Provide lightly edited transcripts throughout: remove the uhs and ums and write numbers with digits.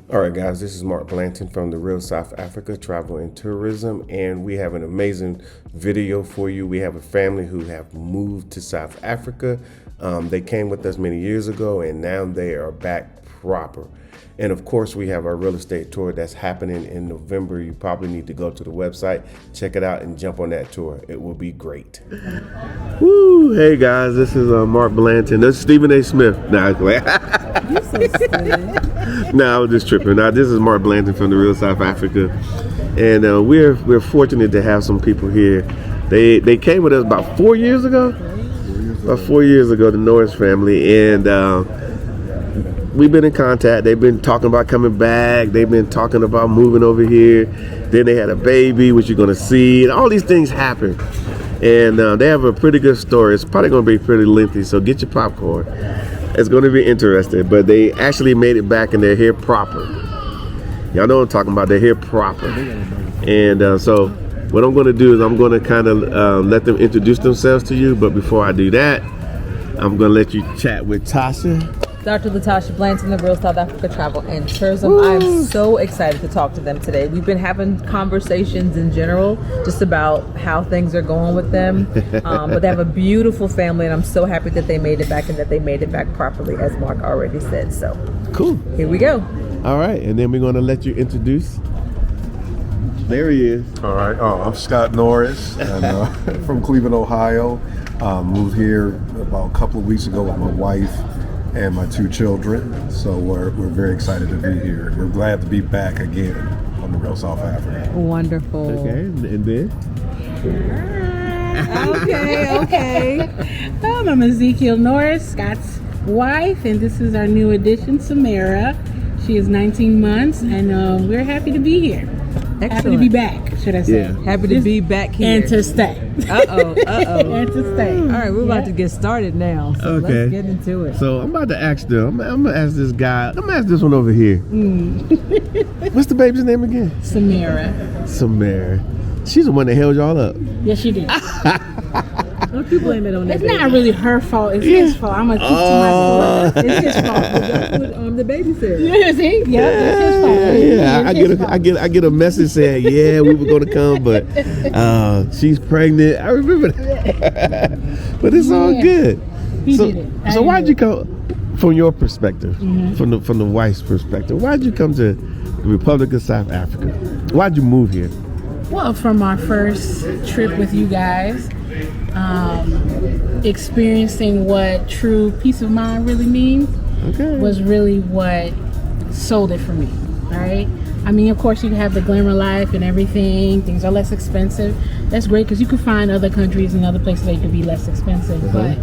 All right, guys, this is Mark Blanton from the Real South Africa Travel and Tourism, and we have an amazing video for you. We have a family who have moved to South Africa. They came with us many years ago, and now they are back proper. And of course, we have our real estate tour that's happening in November. You probably need to go to the website, check it out, and jump on that tour. It will be great. Woo! Hey guys, this is Mark Blanton. This is Stephen A. Smith. Nah, you're so silly. Nah, I was just tripping. Now, this is Mark Blanton from the Real South Africa, and we're fortunate to have some people here. They came with us about 4 years ago. About 4 years ago, the Norris family, and we've been in contact. They've been talking about coming back. They've been talking about moving over here. Then they had a baby, which you're going to see. And all these things happen. And they have a pretty good story. It's probably going to be pretty lengthy, so get your popcorn. It's going to be interesting. But they actually made it back, and they're here proper. Y'all know what I'm talking about. They're here proper. And so what I'm going to do is I'm going to kind of let them introduce themselves to you. But before I do that, I'm going to let you chat with Tasha. Dr. Latasha Blanton, the Real South Africa Travel and Tourism. I'm so excited to talk to them today. We've been having conversations in general just about how things are going with them. But they have a beautiful family, and I'm so happy that they made it back and that they made it back properly, as Mark already said. So cool. Here we go. All right, and then we're going to let you introduce. There he is. All right. I'm Scott Norris, and from Cleveland, Ohio. Moved here about a couple of weeks ago with my wife and my 2 children, so we're very excited to be here. We're glad to be back again on the Real South Africa. Wonderful. Okay, and then? Okay. I'm Ezekiel Norris, Scott's wife, and this is our new addition, Samara. She is 19 months, and we're happy to be here. Excellent. Happy to be back, should I say. Yeah. Happy to be back here. And to stay. And to stay. All right, we're about to get started now, so let's get into it. So I'm about to ask them. I'm going to ask this guy. I'm going to ask this one over here. What's the baby's name again? Samara. She's the one that held y'all up. Yes, she did. Don't you blame it on that It's baby. not really her fault. It's his fault. I'm going to keep to myself. It's his fault. That's what the baby said. Yeah, see? Yeah, that's his fault. Yeah, I get a message saying, yeah, we were going to come, but she's pregnant. I remember that. But it's all good. He did it. So why'd you come, from your perspective, from the wife's perspective, why'd you come to the Republic of South Africa? Why'd you move here? Well, from our first trip with you guys, experiencing what true peace of mind really means was really what sold it for me, right? I mean, of course, you have the glamour life and everything. Things are less expensive. That's great because you can find other countries and other places that could be less expensive. But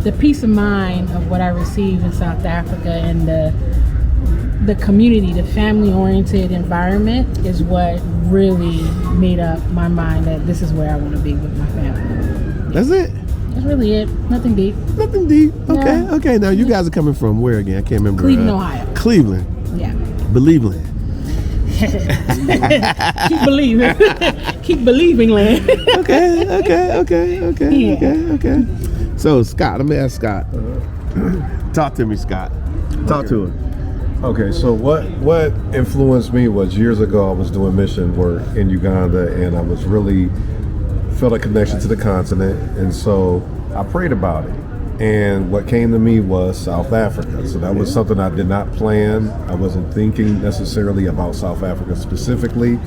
the peace of mind of what I received in South Africa and the community, the family-oriented environment is what really made up my mind that this is where I want to be with my family. That's it? That's really it. Nothing deep. Nothing deep. Okay, No. Okay. Now, you guys are coming from where again? I can't remember. Cleveland, Ohio. Cleveland. Yeah. Believeland. Keep believing. Keep believing, land. Okay. So, Scott, let me ask Scott. Talk to me, Scott. Talk to him. Okay, so what influenced me was years ago I was doing mission work in Uganda, and I was really felt a connection to the continent, and so I prayed about it. And what came to me was South Africa. So that was something I did not plan. I wasn't thinking necessarily about South Africa specifically.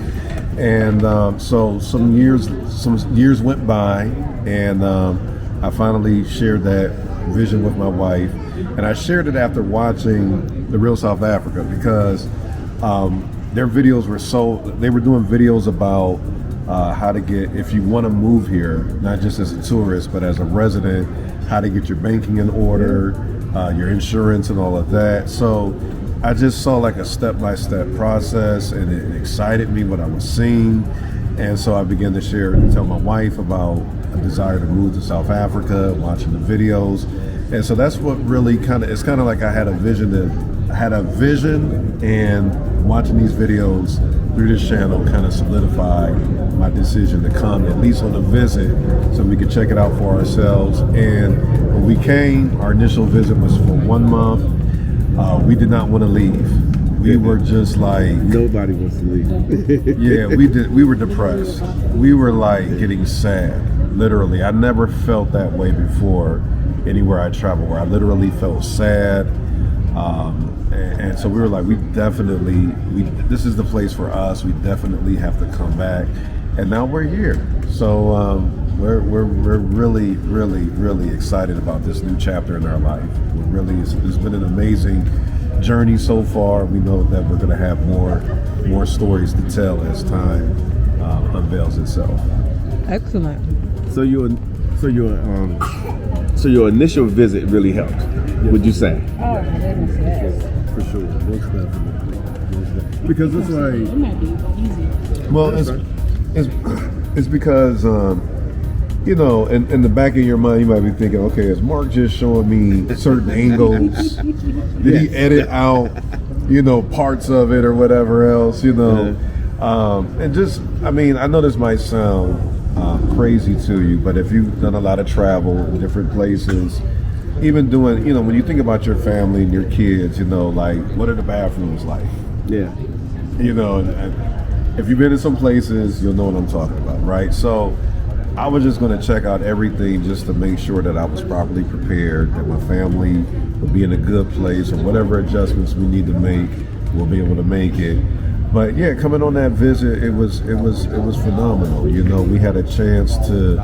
And so some years went by, and I finally shared that vision with my wife. And I shared it after watching The Real South Africa, because their videos they were doing videos about how to get, if you want to move here, not just as a tourist, but as a resident, how to get your banking in order, your insurance and all of that. So I just saw like a step-by-step process, and it excited me what I was seeing. And so I began to tell my wife about a desire to move to South Africa, watching the videos. And so that's what really it's kind of like I had a vision, and watching these videos through this channel kind of solidified my decision to come at least on a visit so we could check it out for ourselves. And when we came, our initial visit was for 1 month. We did not want to leave. We were just like, Nobody wants to leave. yeah, we were depressed. We were like getting sad. Literally, I never felt that way before anywhere I traveled, where I literally felt sad. And so we were like, this is the place for us. We definitely have to come back. And now we're here. So we're really, really, really excited about this new chapter in our life. It's been an amazing journey so far. We know that we're going to have more stories to tell as time unveils itself. Excellent. So your initial visit really helped, would you say? Oh, my goodness, yes. For sure, most definitely. Because it's like, It might be easier. well, it's because in the back of your mind, you might be thinking, okay, is Mark just showing me certain angles? Did he edit out, parts of it or whatever else, and just, I know this might sound crazy to you, but if you've done a lot of travel in different places, even doing, when you think about your family and your kids, like, what are the bathrooms like? Yeah. And if you've been in some places, you'll know what I'm talking about, right? So I was just going to check out everything just to make sure that I was properly prepared, that my family would be in a good place, or whatever adjustments we need to make, we'll be able to make it. But yeah, coming on that visit, it was phenomenal. We had a chance to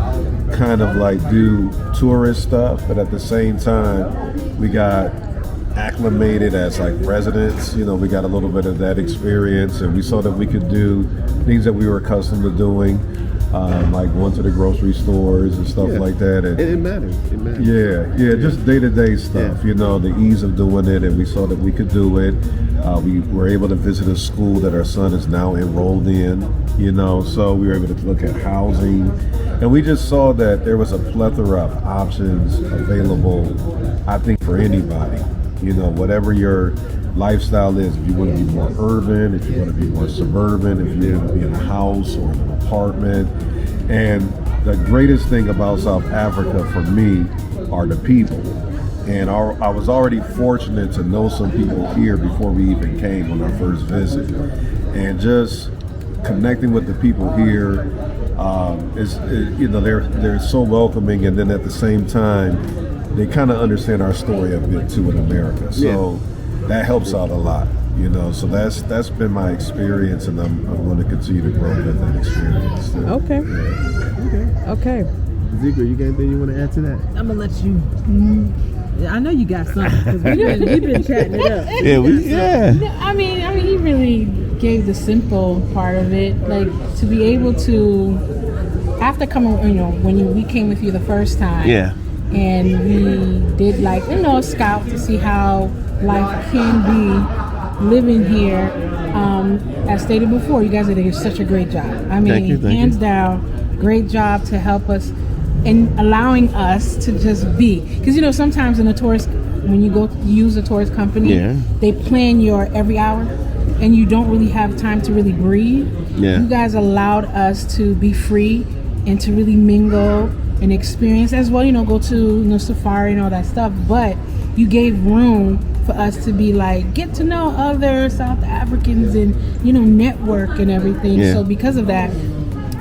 kind of like do tourist stuff, but at the same time, we got acclimated as like residents. We got a little bit of that experience, and we saw that we could do things that we were accustomed to doing, like going to the grocery stores and stuff like that. And It matters. yeah, just day-to-day stuff, the ease of doing it, and we saw that we could do it. We were able to visit a school that our son is now enrolled in, so we were able to look at housing, and we just saw that there was a plethora of options available, I think, for anybody, whatever your lifestyle is. If you want to be more urban, if you want to be more suburban, if you want to be in a house or in an apartment. And the greatest thing about South Africa for me are the people. And I was already fortunate to know some people here before we even came on our first visit. And just connecting with the people here, they're so welcoming, and then at the same time, they kind of understand our story a bit too in America. So that helps out a lot, So that's been my experience, and I'm going to continue to grow with that experience. So, Okay. yeah. Okay. Zico, you got anything you want to add to that? I'm gonna let you. I know you got something because we've been chatting it up. No, he really gave the simple part of it, like to be able to, after coming, when we came with you the first time. Yeah. And we did a scout to see how life can be living here. As stated before, you guys did such a great job. Thank you. Hands down, great job to help us and allowing us to just be. Because sometimes in a tourist, when you go use a tourist company, they plan your every hour, and you don't really have time to really breathe. Yeah. You guys allowed us to be free and to really mingle and experience as well, go to safari and all that stuff, but you gave room for us to be like, get to know other South Africans and network and everything. So because of that,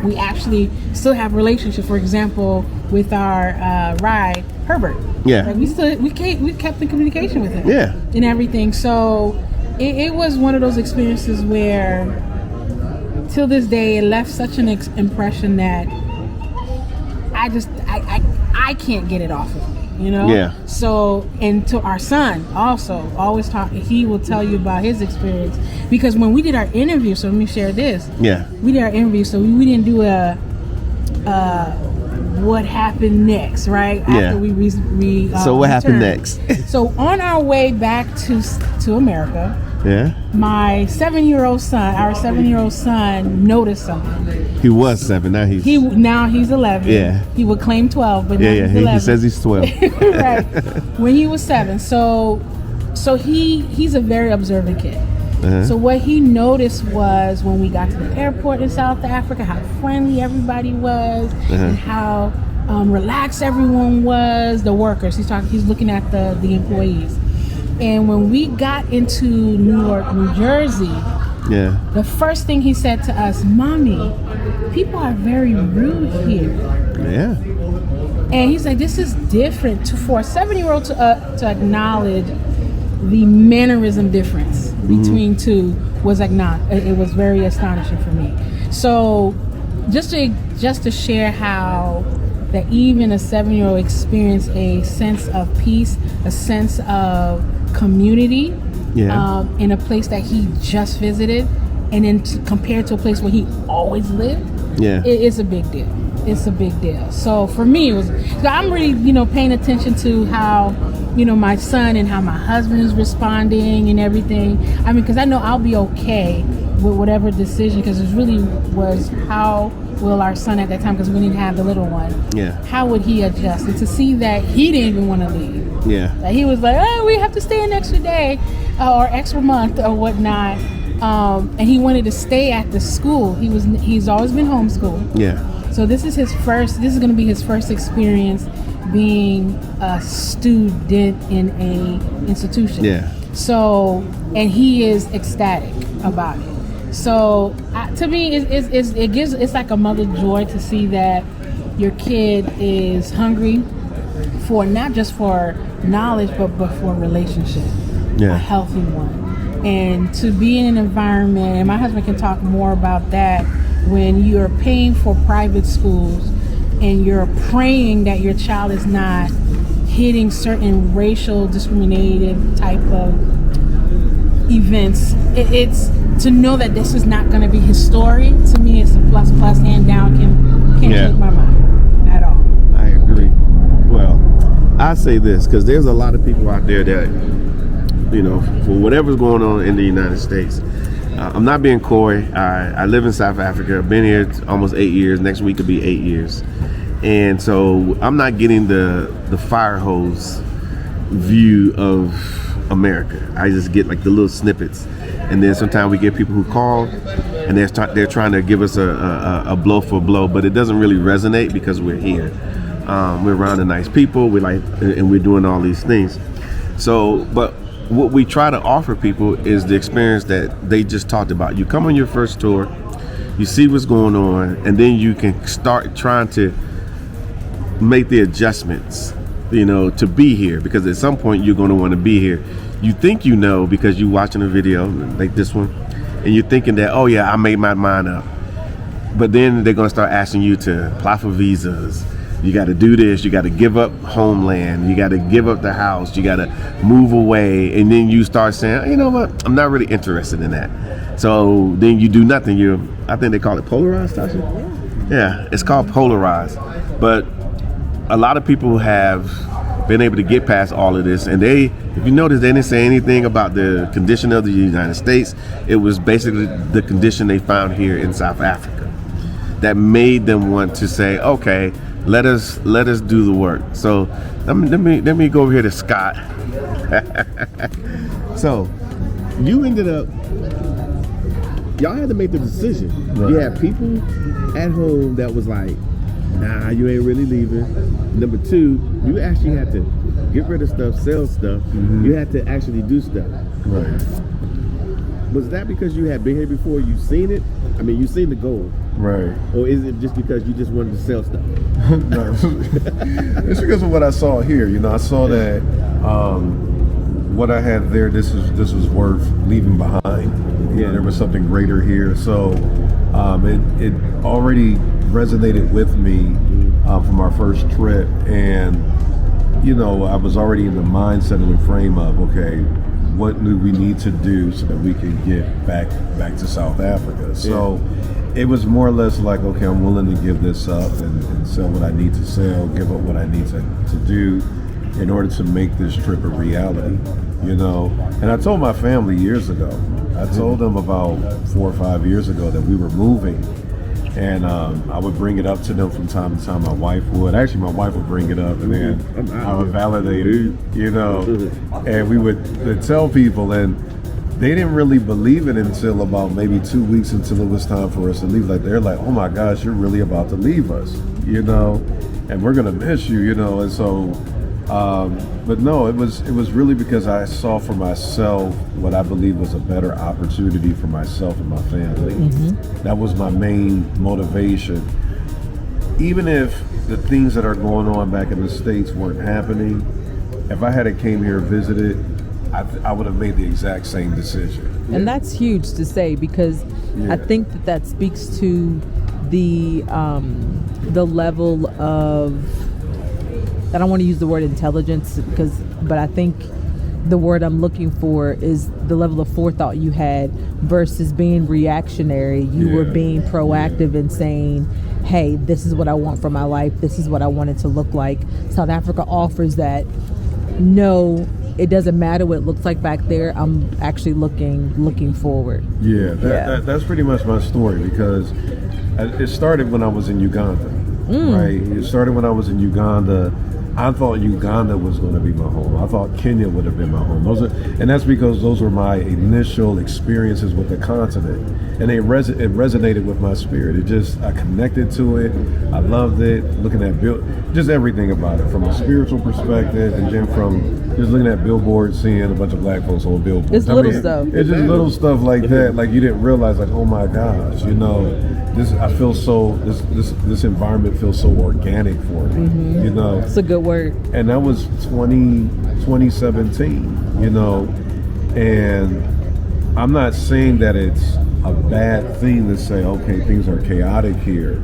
we actually still have relationships. For example, with our ride, Herbert. We kept in communication with him. And everything. So it was one of those experiences where, till this day, it left such an impression that I can't get it off of me, So, and to our son also, always he will tell you about his experience, because when we did our interview, so let me share this. We did our interview, so we didn't do a what happened next, right? After we so what happened next? So on our way back to America, my 7-year-old son, our 7-year-old son, noticed something. He was 7. Now he's 11. He would claim 12, but now he's 11. He says he's 12. Right. When he was 7. So he's a very observant kid. So what he noticed was, when we got to the airport in South Africa, how friendly everybody was, and how relaxed everyone was. The workers. He's looking at the employees. And when we got into New York, New Jersey, the first thing he said to us, "Mommy, people are very rude here." Yeah. And he's like, "This is different." For a 7-year-old to acknowledge the mannerism difference between two was it was very astonishing for me. So just to share how that even a 7-year-old experienced a sense of peace, a sense of community in a place that he just visited, and then compared to a place where he always lived, it's a big deal. It's a big deal. So for me, I'm really, paying attention to how, my son and how my husband is responding and everything. I mean, because I know I'll be okay with whatever decision, because it really was how will our son at that time, because we didn't have the little one, how would he adjust? And to see that he didn't even want to leave. That he was like, "Oh, we have to stay an extra day or extra month or whatnot." And he wanted to stay at the school. He's always been homeschooled. So this is going to be his first experience being a student in a institution. So, and he is ecstatic about it. So to me, it's like a mother joy to see that your kid is hungry for not just for knowledge, but for a relationship, a healthy one. And to be in an environment, and my husband can talk more about that, when you're paying for private schools and you're praying that your child is not hitting certain racial discriminative type of events, it's to know that this is not going to be his story. To me, it's a plus, hand down. Can't change my mind at all. I agree. Well, I say this because there's a lot of people out there that, for whatever's going on in the United States, I'm not being coy. I live in South Africa. I've been here almost 8 years. Next week will be 8 years. And so I'm not getting the fire hose view of America. I just get like the little snippets. And then sometimes we get people who call and they're trying to give us a blow for blow, but it doesn't really resonate because we're here. We're around the nice people. And we're doing all these things. So, but what we try to offer people is the experience that they just talked about. You come on your first tour, you see what's going on, and then you can start trying to make the adjustments, to be here, because at some point you're going to want to be here. You think because you're watching a video like this one, and you're thinking that, oh yeah, I made my mind up. But then they're going to start asking you to apply for visas. You got to do this. You got to give up homeland. You got to give up the house. You got to move away. And then you start saying, you know what? I'm not really interested in that. So then you do nothing. I think they call it polarized, Tasha? Yeah, it's called polarized. But a lot of people have been able to get past all of this. And if you notice, they didn't say anything about the condition of the United States. It was basically the condition they found here in South Africa that made them want to say, okay, let us do the work. So let me go over here to Scott. So you ended up, y'all had to make the decision. Right. You had people at home that was like, nah, you ain't really leaving. Number two, you actually had to get rid of stuff, sell stuff. Mm-hmm. You had to actually do stuff. Right. Was that because you had been here before, you seen it? I mean, you seen the goal. Right. Or is it just because you just wanted to sell stuff? No, it's because of what I saw here. I saw that what I had there, this was worth leaving behind. Yeah, there was something greater here. So it already resonated with me from our first trip, and I was already in the mindset and the frame of, okay, what do we need to do so that we can get back to South Africa? So it was more or less like, okay, I'm willing to give this up and sell what I need to sell, give up what I need to do in order to make this trip a reality, And I told my family years ago, I told them about 4 or 5 years ago that we were moving. And I would bring it up to them from time to time. My wife would. Actually, my wife would bring it up, and then I would validate it, And we would tell people, and they didn't really believe it until about maybe 2 weeks until it was time for us to leave. Like, they're like, oh my gosh, you're really about to leave us, and we're going to miss you, And so But no, it was really because I saw for myself what I believe was a better opportunity for myself and my family. That was my main motivation. Even if the things that are going on back in the States weren't happening, if I had came here and visited, I would have made the exact same decision. And that's huge to say, because I think that speaks to the level of, I don't want to use the word intelligence, but I think the word I'm looking for is the level of forethought you had versus being reactionary. You were being proactive and saying, hey, this is what I want for my life. This is what I want it to look like. South Africa offers that. No, it doesn't matter what it looks like back there. I'm actually looking forward. That's pretty much my story, because it started when I was in Uganda. Right? It started when I was in Uganda. I thought Uganda was going to be my home. I thought Kenya would have been my home. And that's because those were my initial experiences with the continent, and it resonated with my spirit. I connected to it. I loved it. Looking at just everything about it from a spiritual perspective, and then from just looking at billboards, seeing a bunch of black folks on billboards. It's little stuff. It's just little stuff like that. Like you didn't realize, like, oh my gosh, I feel so. This environment feels so organic for me. It's a good word. And that was 2017. And I'm not saying that it's a bad thing to say, okay, things are chaotic here,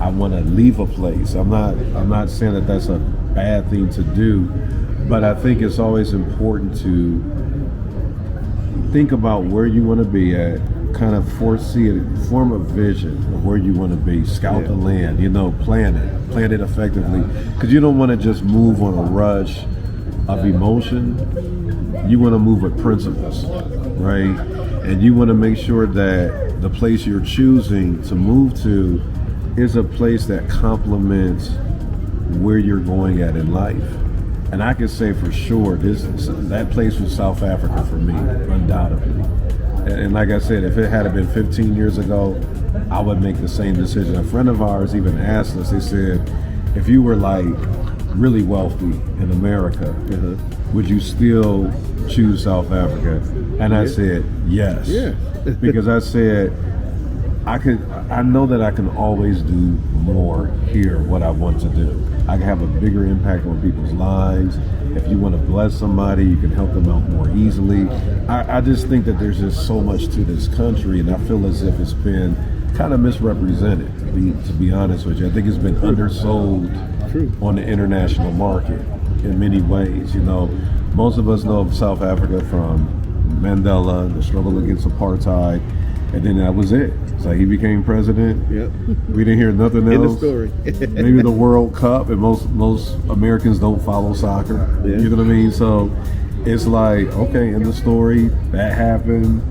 I want to leave a place. I'm not saying that that's a bad thing to do, but I think it's always important to think about where you want to be at, kind of foresee it, form a vision of where you want to be, scout the land, plan it effectively, because you don't want to just move on a rush of emotion. You want to move with principles, right? And you want to make sure that the place you're choosing to move to is a place that complements where you're going at in life. And I can say for sure, that place was South Africa for me, undoubtedly. And like I said, if it had been 15 years ago, I would make the same decision. A friend of ours even asked us, they said, if you were like really wealthy in America, would you still choose South Africa? And I said, yes. Because I said, I know that I can always do more here, what I want to do. I can have a bigger impact on people's lives. If you want to bless somebody, you can help them out more easily. I just think that there's just so much to this country, and I feel as if it's been kind of misrepresented, to be honest with you. I think it's been undersold on the international market in many ways. Most of us know of South Africa from Mandela, the struggle against apartheid, and then that was it. It's like he became president. We didn't hear nothing else. In the story. Maybe the World Cup, and most Americans don't follow soccer. You know what I mean? So it's like, okay, in the story, that happened.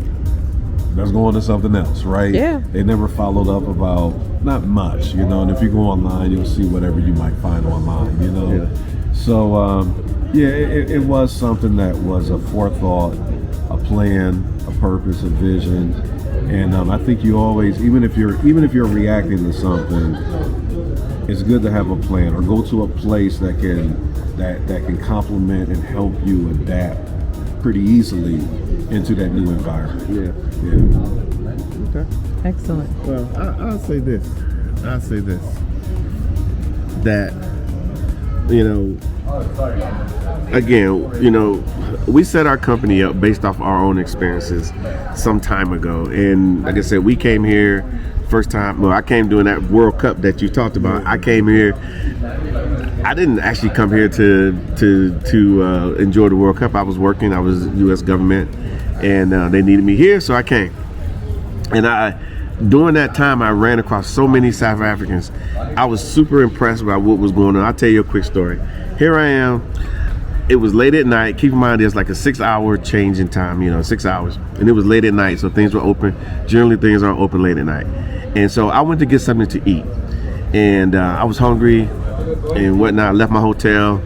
Let's go on to something else, right? They never followed up about, not much, and if you go online, you'll see whatever you might find online, So, it was something that was a forethought, a plan, a purpose, a vision. And I think you always, even if you're reacting to something, it's good to have a plan, or go to a place that can complement and help you adapt pretty easily into that new environment. Okay. Excellent. Well, I'll say this. That, again, we set our company up based off our own experiences some time ago. And like I said, we came here first time. Well, I came during that World Cup that you talked about. I came here. I didn't actually come here to enjoy the World Cup. I was working. I was U.S. government, and they needed me here, so I came. And during that time, I ran across so many South Africans. I was super impressed by what was going on. I'll tell you a quick story. Here I am. It was late at night. Keep in mind, there's like a 6-hour change in time, 6 hours. And it was late at night, so things were open. Generally, things aren't open late at night. And so I went to get something to eat. And I was hungry and whatnot. I left my hotel.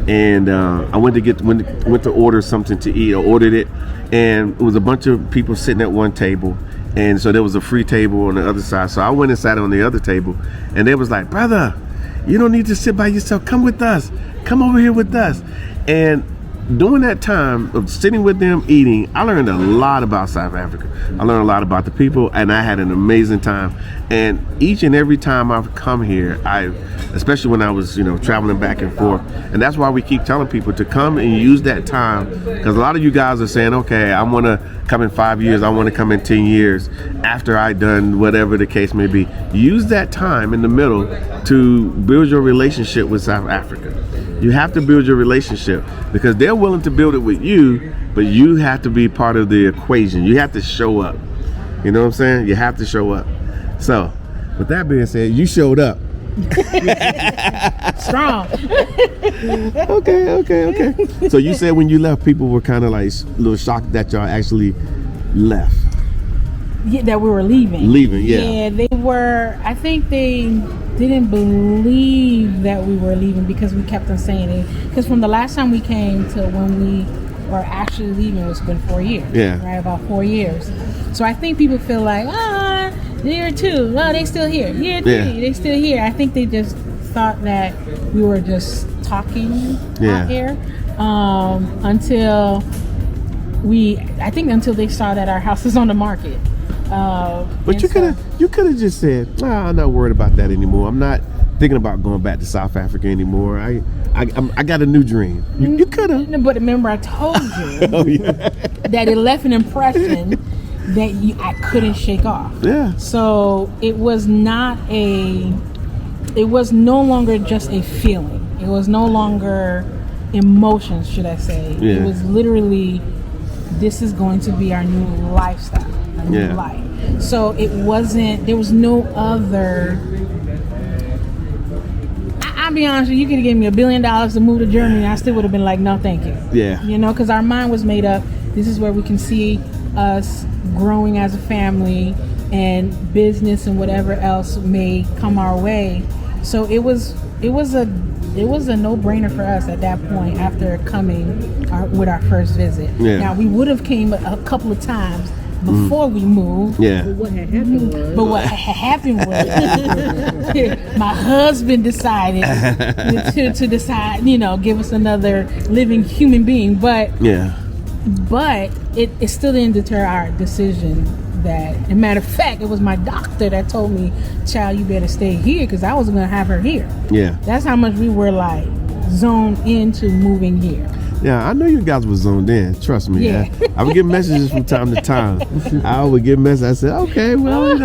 And I went to order something to eat. I ordered it. And it was a bunch of people sitting at one table. And so there was a free table on the other side. So I went and sat on the other table. And they was like, brother, you don't need to sit by yourself. Come with us. come over here with us. And during that time of sitting with them eating, I learned a lot about South Africa. I learned a lot about the people, and I had an amazing time. And each and every time I've come here, especially when I was, traveling back and forth, and that's why we keep telling people to come and use that time, because a lot of you guys are saying, okay, I want to come in 5 years, I want to come in 10 years after I done whatever the case may be. Use that time in the middle to build your relationship with South Africa. You have to build your relationship, because they're willing to build it with you, but you have to be part of the equation. You have to show up. You know what I'm saying? You have to show up. So, with that being said, you showed up. Strong. Okay. So you said when you left, people were kind of like a little shocked that y'all actually left. Yeah, that we were leaving. Yeah, they were. I think they didn't believe that we were leaving because we kept on saying it. Because from the last time we came to when we were actually leaving, it's been 4 years. Yeah. Right, about 4 years. So I think people feel like, year 2, they still here. Year 3, they still here. I think they just thought that we were just talking out here until they saw that our house is on the market. But you could have just said, I'm not worried about that anymore. I'm not thinking about going back to South Africa anymore. I got a new dream. You could have. But remember, I told you that it left an impression that I couldn't shake off. Yeah. So it was no longer just a feeling. It was no longer emotions, should I say. Yeah. It was literally, this is going to be our new lifestyle, our new life. So it wasn't, there was no other, I'll be honest with you, you could have given me $1 billion to move to Germany and I still would have been like, no, thank you. Yeah. Because our mind was made up. This is where we can see us growing as a family and business and whatever else may come our way. So it was a no-brainer for us at that point after coming with our first visit. Yeah. Now we would have came a couple of times before we moved. Yeah. But what had happened was my husband decided to decide, give us another living human being. But it still didn't deter our decision. That, as a matter of fact, it was my doctor that told me, child, you better stay here, because I was going to have her here. Yeah. That's how much we were like zoned into moving here. Yeah, I know you guys were zoned in. Trust me. Yeah. I would get messages from time to time. I would get messages. I said, okay, well,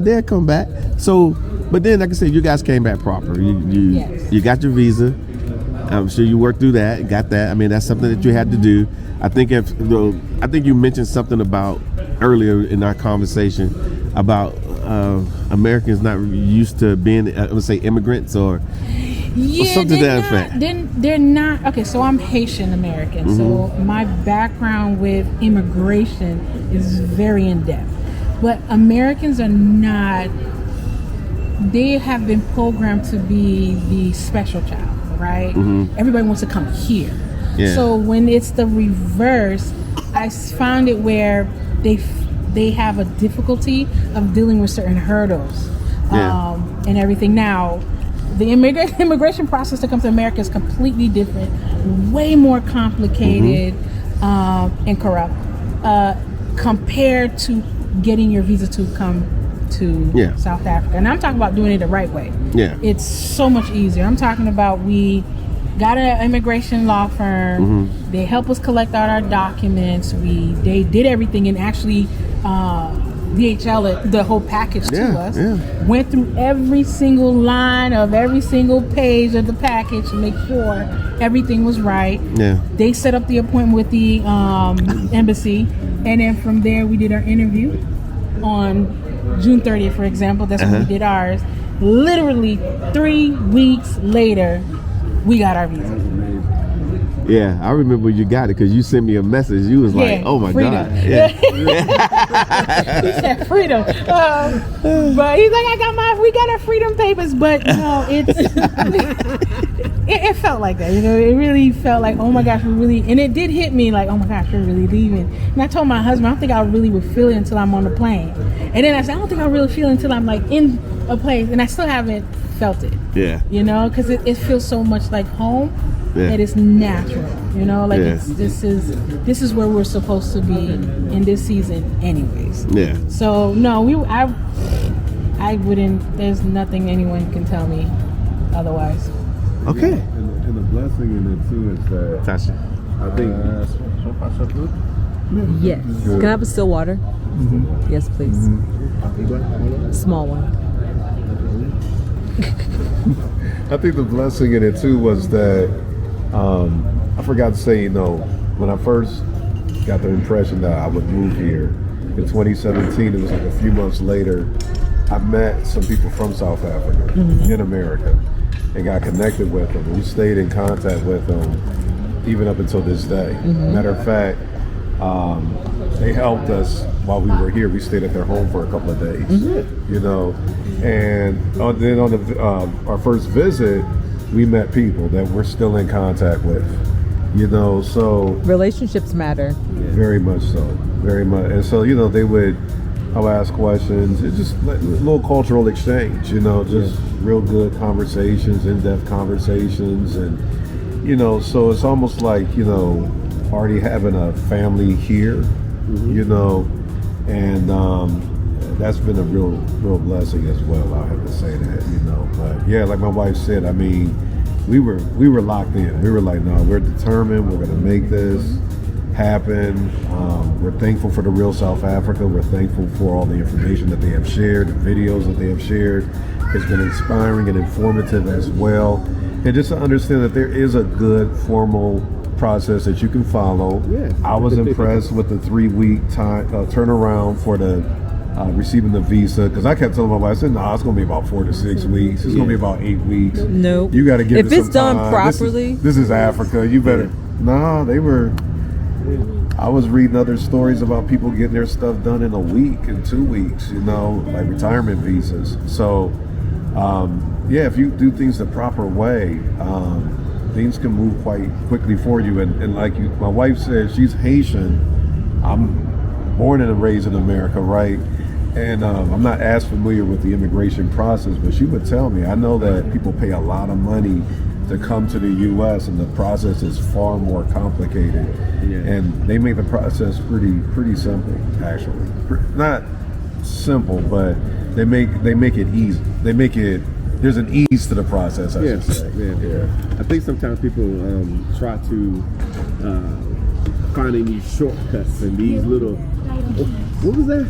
they'll come back. So, but then, like I said, you guys came back proper. You got your visa. I'm sure you worked through that, got that. I mean, that's something that you had to do. I think you mentioned something about earlier in our conversation about Americans not used to being, I would say, immigrants or something to that effect. They're not. Okay, so I'm Haitian American. Mm-hmm. So my background with immigration is very in depth. But Americans are not. They have been programmed to be the special child. Right? Mm-hmm. Everybody wants to come here. Yeah. So when it's the reverse, I found it where they have a difficulty of dealing with certain hurdles and everything. Now, the immigration process to come to America is completely different, way more complicated and corrupt compared to getting your visa to come to South Africa. And I'm talking about doing it the right way. Yeah. It's so much easier. I'm talking about we got an immigration law firm. Mm-hmm. They help us collect out our documents. They did everything, and actually DHL the whole package to us. Yeah. Went through every single line of every single page of the package to make sure everything was right. Yeah. They set up the appointment with the embassy, and then from there we did our interview on June 30th, for example. That's when we did ours. Literally 3 weeks later, we got our visa. Yeah, I remember you got it because you sent me a message. You was like, "Oh my freedom. God!" Yeah. He said freedom, but he's like, we got our freedom papers." But no, it felt like that. It really felt like, oh my gosh, we're really, and it did hit me like, oh my gosh, we're really leaving. And I told my husband, I don't think I really would feel it until I'm on the plane. And then I said, I don't think I really feel it until I'm like in a place, and I still haven't felt it. Yeah. You know, because it feels so much like home that it's natural. You know, like this is where we're supposed to be in this season, anyways. Yeah. So no, I wouldn't. There's nothing anyone can tell me otherwise. Okay. And the blessing in it too is that Tasha. I think Yes. Can I have a still water? Yes, please. Small one. I think the blessing in it too was that I forgot to say, when I first got the impression that I would move here in 2017, it was like a few months later, I met some people from South Africa in America and got connected with them. We stayed in contact with them even up until this day. Matter of fact, they helped us while we were here. We stayed at their home for a couple of days, and then on our first visit, we met people that we're still in contact with, so Relationships matter. very much so, very much. And so, I would ask questions. It's just like a little cultural exchange, just real good conversations, in-depth conversations, and so it's almost like already having a family here, and that's been a real blessing as well. I have to say that, But yeah, like my wife said, I mean, we were locked in. We were like, no, we're determined. We're going to make this happen. We're thankful for the real South Africa. We're thankful for all the information that they have shared, the videos that they have shared. It's been inspiring and informative as well. And just to understand that there is a good formal process that you can follow. Yeah. I was impressed with the 3-week time turnaround for the receiving the visa, because I kept telling my wife, I said, no, it's going to be about 4 to 6 weeks. It's going to be about 8 weeks. Nope. You got to give if it it's some done time. properly. This is Africa. You better. No, they were. I was reading other stories about people getting their stuff done in a week and 2 weeks, like retirement visas. So, if you do things the proper way, things can move quite quickly for you. And like my wife said, she's Haitian. I'm born and raised in America, right? And I'm not as familiar with the immigration process, but she would tell me, I know that people pay a lot of money to come to the U.S. and the process is far more complicated. Yeah. And they make the process pretty simple, actually. Not simple, but they make it easy. There's an ease to the process, I should say. Yeah. I think sometimes people try to find these shortcuts and these little. What was that?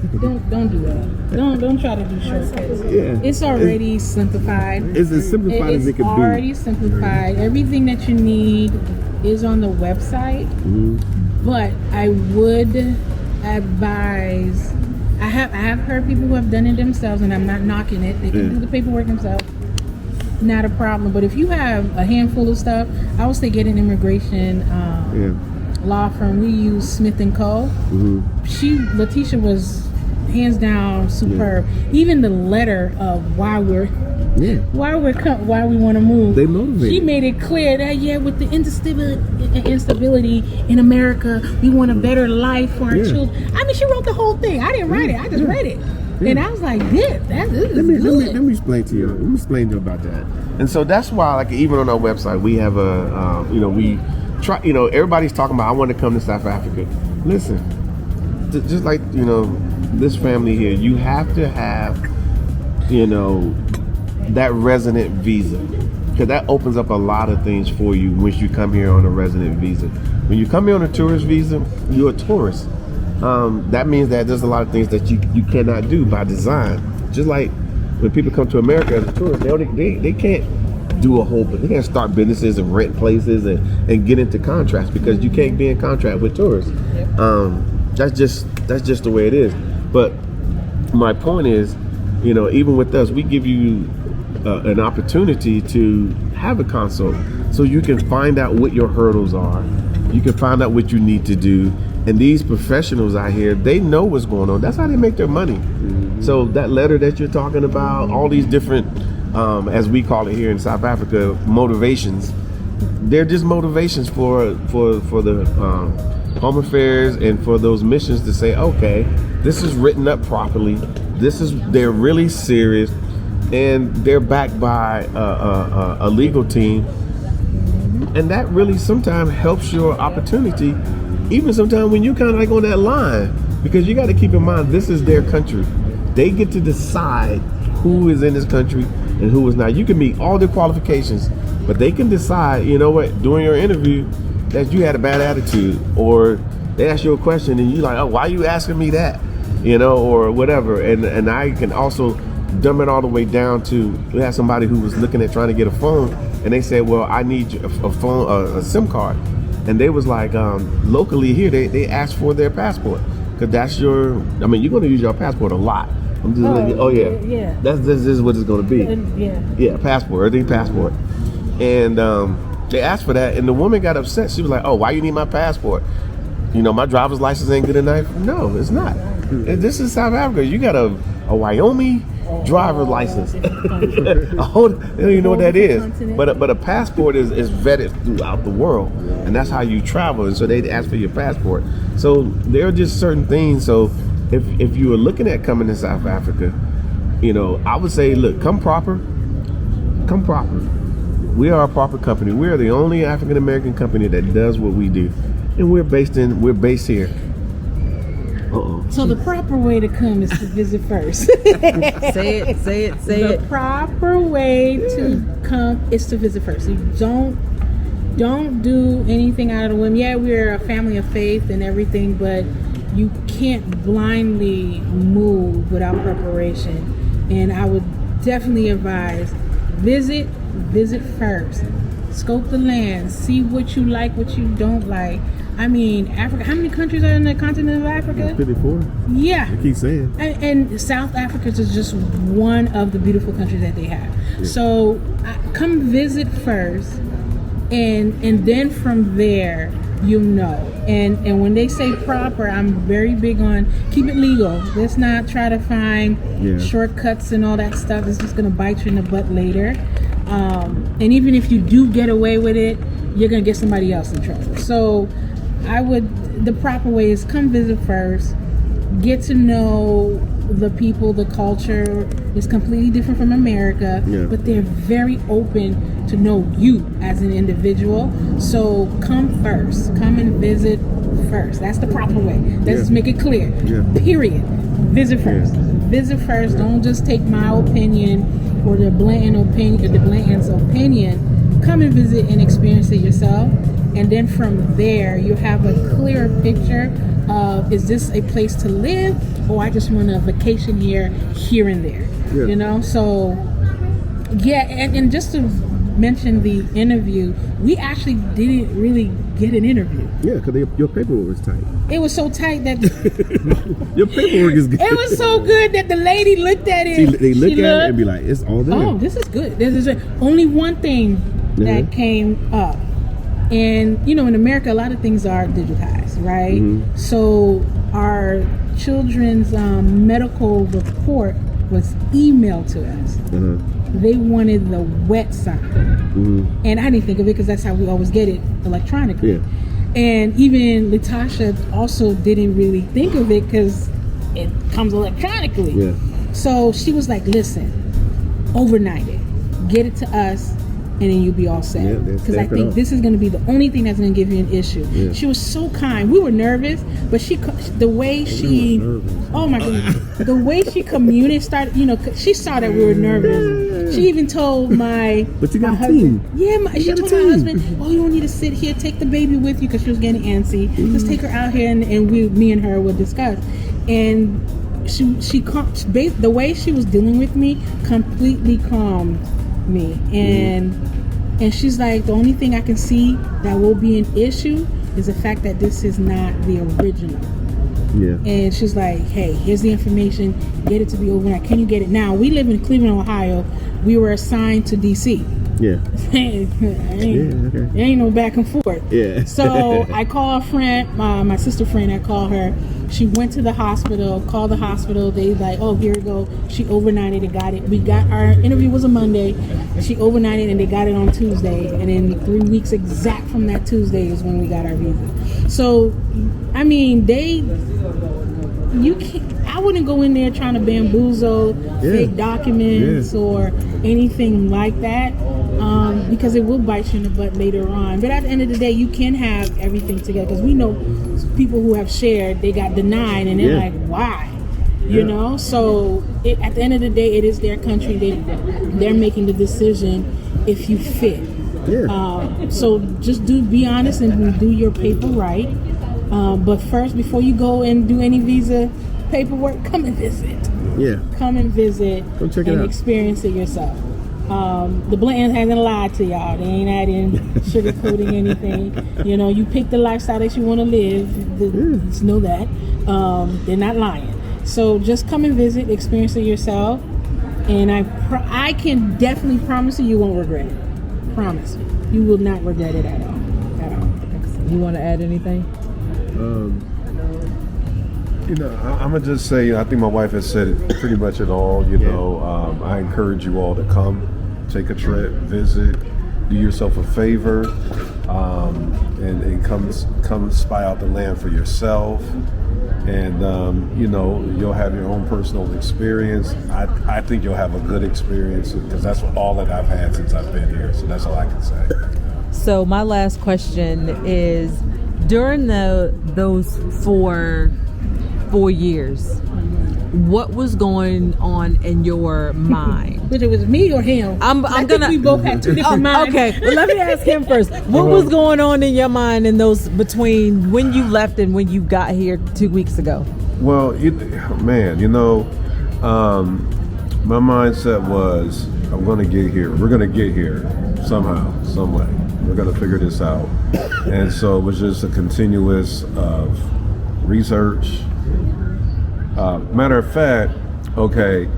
Don't do that. Don't try to do shortcuts. Yeah. It's already simplified. It's as simplified as it could be. It's already simplified. Everything that you need is on the website. But I would advise. I have heard people who have done it themselves, and I'm not knocking it. They can do the paperwork themselves. Not a problem. But if you have a handful of stuff, I would say get an immigration law firm. We use Smith & Co. Letitia was hands down superb. Even the letter of why we want to move. They motivate. She made it clear that with the instability in America, we want a better life for our children. I mean, she wrote the whole thing. I didn't write it. I just read it. And I was like, this is good. Let me explain to you. Let me explain to you about that. And so that's why, like, even on our website, we have we try, everybody's talking about, I want to come to South Africa. Listen, just like, this family here, you have to have, that resident visa, because that opens up a lot of things for you when you come here on a resident visa. When you come here on a tourist visa, you're a tourist. That means that there's a lot of things that you cannot do by design. Just like when people come to America as a tourist, they can't do a whole, they can't start businesses and rent places and get into contracts, because you can't be in contract with tourists. That's just the way it is. But my point is, even with us, we give you an opportunity to have a consult, so you can find out what your hurdles are. You can find out what you need to do. And these professionals out here, they know what's going on. That's how they make their money. So that letter that you're talking about, all these different, as we call it here in South Africa, motivations. They're just motivations for the home affairs and for those missions to say, okay, this is written up properly. They're really serious. and they're backed by a legal team, and that really sometimes helps your opportunity, even sometimes when you're kind of like on that line, because you got to keep in mind this is their country. They get to decide who is in this country and who is not. You can meet all the qualifications, but they can decide, you know what, during your interview that you had a bad attitude, or they ask you a question and you're like, oh, why are you asking me that? You know, or whatever. And I can also dumb it all the way down to, we had somebody who was looking at trying to get a phone, and they said, well, I need a phone, a SIM card. And they was like, locally here, they ask for their passport. Because that's you're going to use your passport a lot. I'm just yeah. This is what it's going to be. Yeah, passport, everything passport. And they asked for that, and the woman got upset. She was like, oh, why you need my passport? You know, my driver's license ain't good enough. No, it's not. This is South Africa. You got a Wyoming driver's license. They don't even know what that is. But a passport is vetted throughout the world, and that's how you travel. And so they ask for your passport. So there are just certain things. So if you are looking at coming to South Africa, you know, I would say, look, come proper. Come proper. We are a proper company. We are the only African American company that does what we do, and we're based here. So the proper way to come is to visit first. Say it. The proper way to come is to visit first. You don't do anything out of the whim. Yeah, we're a family of faith and everything, but you can't blindly move without preparation. And I would definitely advise visit first. Scope the land, see what you like, what you don't like. I mean, Africa, how many countries are in the continent of Africa? 54. Yeah. I keep saying. And South Africa is just one of the beautiful countries that they have. Yeah. So come visit first, and then from there, you'll know. And when they say proper, I'm very big on keep it legal. Let's not try to find shortcuts and all that stuff. It's just going to bite you in the butt later. And even if you do get away with it, you're going to get somebody else in trouble. So the proper way is come visit first, get to know the people. The culture is completely different from America, but they're very open to know you as an individual. So come first, come and visit first. That's the proper way. Let's just make it clear. Period. Visit first. Visit first. Don't just take my opinion or the bland's opinion. Come and visit and experience it yourself. And then from there, you have a clearer picture of, is this a place to live, or I just want a vacation here and there, you know? So, and just to mention the interview, we actually didn't really get an interview. Yeah, because your paperwork was tight. It was so tight that your paperwork is good. It was so good that the lady looked at it. They look at it and be like, it's all there. Oh, this is good. This is only one thing that came up. And, you know, in America, a lot of things are digitized, right? Mm-hmm. So our children's medical report was emailed to us. Mm-hmm. They wanted the wet sign. Mm-hmm. And I didn't think of it because that's how we always get it electronically. Yeah. And even Latasha also didn't really think of it because it comes electronically. Yeah. So she was like, listen, overnight it. Get it to us. And then you'll be all set. Because I think this is going to be the only thing that's going to give you an issue. Yeah. She was so kind. We were nervous, but the way she communicated, started, you know, she saw that we were nervous. She even told my husband. She told my husband, oh, you don't need to sit here. Take the baby with you, because she was getting antsy. Just take her out here, and me and her would discuss. And the way she was dealing with me completely calmed me, and she's like, the only thing I can see that will be an issue is the fact that this is not the original. And she's like, hey, here's the information, get it to me overnight. Can you get it now? We live in Cleveland, Ohio. We were assigned to DC. Ain't no back and forth. So I call a friend, my sister friend. I call her. She went to the hospital, called the hospital. They like, oh, here we go. She overnighted and got it. Our interview was a Monday. She overnighted and they got it on Tuesday. And then 3 weeks exact from that Tuesday is when we got our visa. So, I mean, you can't. I wouldn't go in there trying to bamboozle fake documents or anything like that, because it will bite you in the butt later on. But at the end of the day, you can have everything together, because we know people who have shared, they got denied, and they're like, why? You know. So at the end of the day, it is their country. They're making the decision if you fit. So just be honest and do your paper right. But first, before you go and do any visa paperwork, come and visit. Come and visit. Come check it and out. Experience it yourself. The Blantons hasn't lied to y'all. They ain't adding sugarcoating anything. You know, you pick the lifestyle that you want to live. Just know that. They're not lying. So just come and visit, experience it yourself. And I can definitely promise you won't regret it. Promise you. You will not regret it at all. You want to add anything? You know, I'm gonna just say, I think my wife has said it pretty much it all. You know, I encourage you all to come, take a trip, visit, do yourself a favor, and come spy out the land for yourself. And you know, you'll have your own personal experience. I think you'll have a good experience, because that's all that I've had since I've been here. So that's all I can say. So my last question is, during those four years, what was going on in your mind? Whether it was me or him. I think we both had two different minds. Okay, well, let me ask him first. What was going on in your mind in those, between when you left and when you got here 2 weeks ago? Well, man, you know, my mindset was, I'm going to get here. We're going to get here somehow, some way. We're going to figure this out. And so it was just a continuous of research. Matter of fact, okay.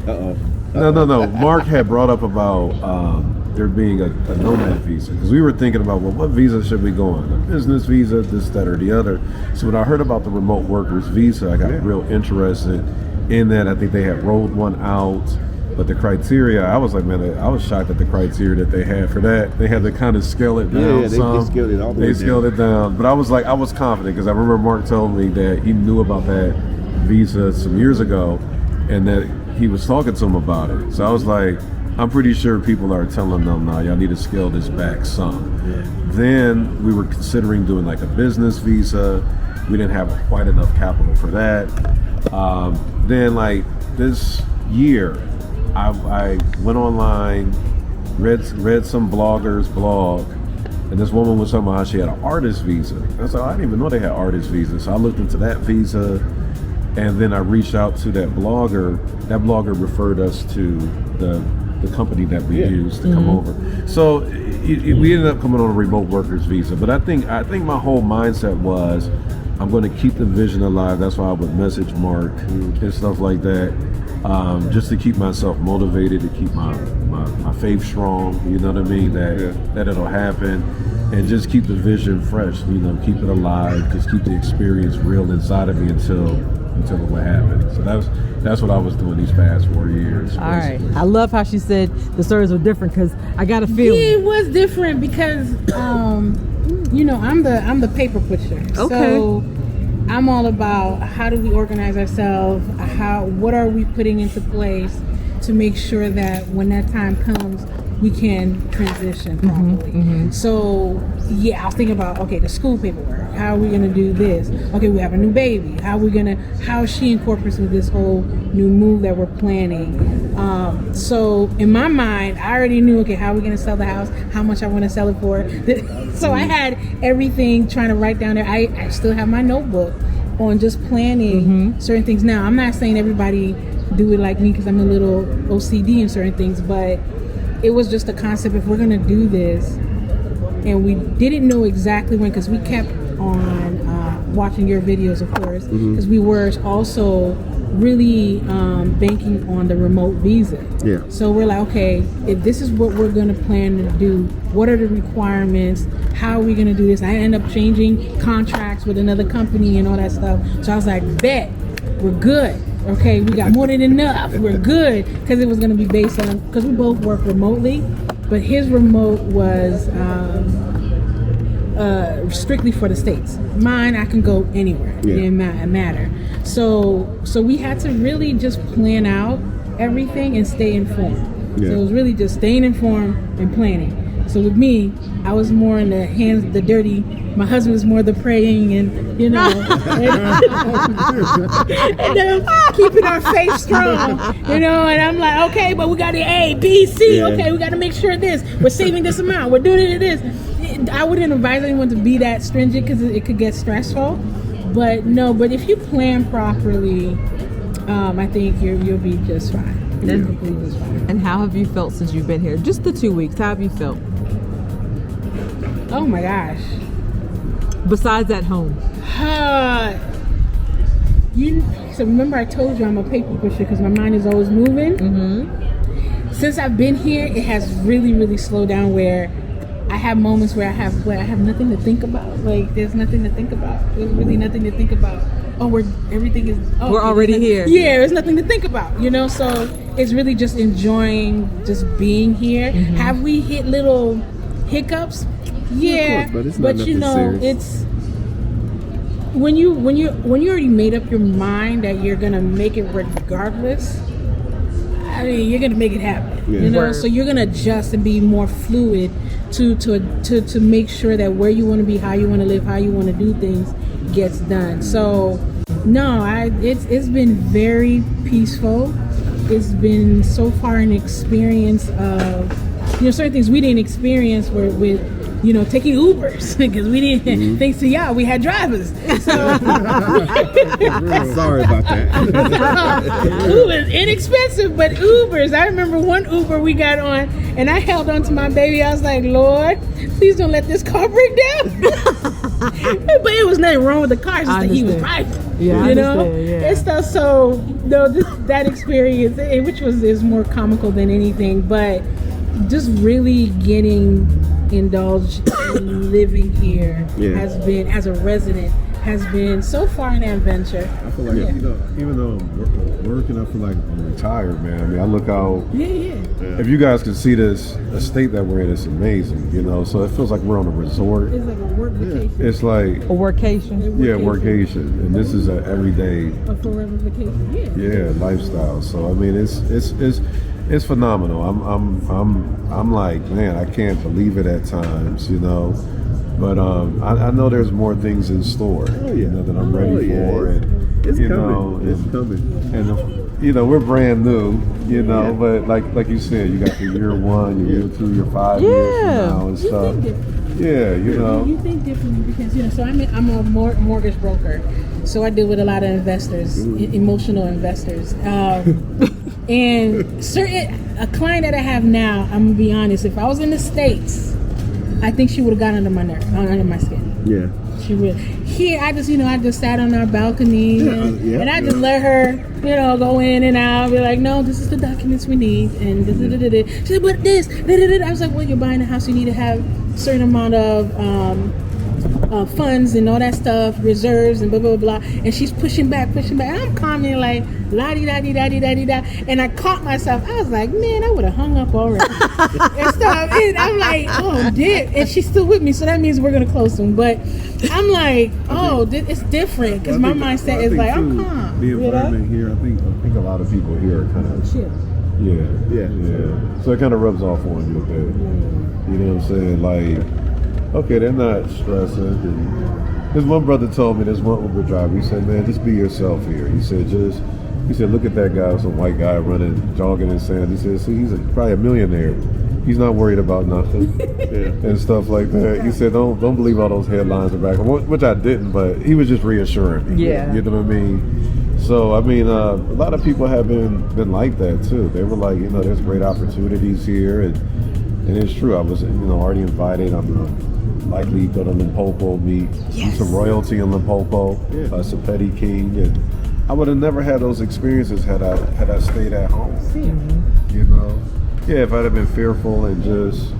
No. Mark had brought up about there being a nomad visa, because we were thinking about, well, what visa should we go on? A business visa, this, that, or the other. So when I heard about the remote workers visa, I got real interested in that. I think they had rolled one out, but the criteria, I was like, man, I was shocked at the criteria that they had for that. They had to kind of scale it down. They scaled it all the way down. They scaled it down, but I was confident, because I remember Mark told me that he knew about that visa some years ago, and that he was talking to him about it. So I was like, I'm pretty sure people are telling them, now y'all need to scale this back some. Then we were considering doing like a business visa. We didn't have quite enough capital for that. Then like this year, I went online, read some bloggers blog, and this woman was talking about how she had an artist visa. I was like, I didn't even know they had artist visas. So I looked into that visa, and then I reached out to that blogger. That blogger referred us to the company that we used to come over. So we ended up coming on a remote workers visa. But I think my whole mindset was, I'm going to keep the vision alive. That's why I would message Mark and stuff like that, just to keep myself motivated, to keep my faith strong. You know what I mean? That it'll happen, and just keep the vision fresh. You know, keep it alive. Just keep the experience real inside of me until it would happen. So that's what I was doing these past 4 years. All right. I love how she said the stories were different, because I got a feeling. Yeah, it was different because, you know, I'm the paper pusher. Okay. So I'm all about, how do we organize ourselves? What are we putting into place to make sure that when that time comes, we can transition properly. So yeah, I was thinking about, okay, the school paperwork. How are we gonna do this? Okay, we have a new baby. How she incorporates with this whole new move that we're planning? So in my mind, I already knew, okay, how are we gonna sell the house? How much I want to sell it for? So I had everything trying to write down there. I still have my notebook on just planning certain things. Now, I'm not saying everybody do it like me, because I'm a little OCD in certain things, but it was just a concept. If we're gonna do this, and we didn't know exactly when, because we kept on watching your videos, of course, because we were also really banking on the remote visa. So we're like, okay, if this is what we're gonna plan to do, what are the requirements? How are we gonna do this? I end up changing contracts with another company and all that stuff. So I was like, bet, we're good. Okay, we got more than enough. We're good, because it was going to be based on, because we both work remotely, but his remote was strictly for the States. Mine, I can go anywhere. Yeah. It didn't matter. So we had to really just plan out everything and stay informed. Yeah. So it was really just staying informed and planning. So with me, I was more in the dirty. My husband was more the praying and keeping our faith strong, and I'm like, okay, but we got the A, B, C. Yeah. Okay, we got to make sure this. We're saving this amount. We're doing this. I wouldn't advise anyone to be that stringent because it could get stressful. But if you plan properly, I think you'll be just fine. And how have you felt since you've been here? Just the 2 weeks. How have you felt? Oh my gosh. Besides at home. So remember I told you I'm a paper pusher because my mind is always moving. Mm-hmm. Since I've been here, it has really, really slowed down where I have moments where I have nothing to think about. Like there's nothing to think about. There's really nothing to think about. We're already here. Yeah, there's nothing to think about, So it's really just enjoying just being here. Mm-hmm. Have we hit little hiccups? Yeah, of course, but it's not nothing serious. It's when you already made up your mind that you're gonna make it regardless. I mean, you're gonna make it happen. Yeah. Word. So you're gonna adjust and be more fluid to make sure that where you want to be, how you want to live, how you want to do things gets done. So no, it's been very peaceful. It's been so far an experience of certain things we didn't experience with taking Ubers because we didn't. Thanks to y'all, we had drivers. So Sorry about that. Ubers inexpensive, but Ubers. I remember one Uber we got on, and I held on to my baby. I was like, Lord, please don't let this car break down. But it was nothing wrong with the car. It's just that he was driving. Yeah, and stuff. So no, that experience, which is more comical than anything, but just really getting indulged in living here has been, as a resident, has been so far an adventure. I feel like even though I'm working, I feel like I'm retired, man. I mean, I look out. If you guys can see this estate that we're in, it's amazing. So it feels like we're on a resort. It's like a work vacation. It's like A workation. workation, and this is an everyday, A forever vacation. lifestyle. So I mean, it's phenomenal. I'm like, man, I can't believe it at times, But I know there's more things in store, that I'm ready for, and it's coming. It's coming. And we're brand new, but like you said, you got the year 1, your year 2, your 5 years from now and stuff. You think differently because so I'm a mortgage broker, so I deal with a lot of investors, emotional investors. And a client that I have now, I'm gonna be honest, if I was in the States, I think she would have gotten under my skin. Yeah. She would. Here, I just sat on our balcony and I just let her, go in and out. Be like, no, this is the documents we need, and she said, but this. I was like, well, you're buying a house, you need to have a certain amount of funds and all that stuff, reserves and blah blah blah. And she's pushing back. And I'm commenting like la di da di da di da di da. And I caught myself. I was like, man, I would have hung up already. And stuff. And I'm like, oh, damn. And she's still with me, so that means we're gonna close soon. But I'm like, it's different because my mindset is like, I'm calm. The environment here, I think a lot of people here are kind of chill. Yeah. So it kind of rubs off on you a bit. You know what I'm saying? Like, okay, they're not stressing. And this one brother told me, this one Uber driver, he said, man, just be yourself here. He said, look at that guy, some white guy jogging in sand. He said, see, he's probably a millionaire. He's not worried about nothing and stuff like that. He said, don't believe all those headlines are back, which I didn't, but he was just reassuring me. Yeah. You know what I mean? So, I mean, a lot of people have been like that too. They were like, there's great opportunities here. And it's true. I was, already invited. I'm likely go to Limpopo, meet some royalty in Limpopo, Sapeti King. And I would have never had those experiences had I stayed at home. If I'd have been fearful and just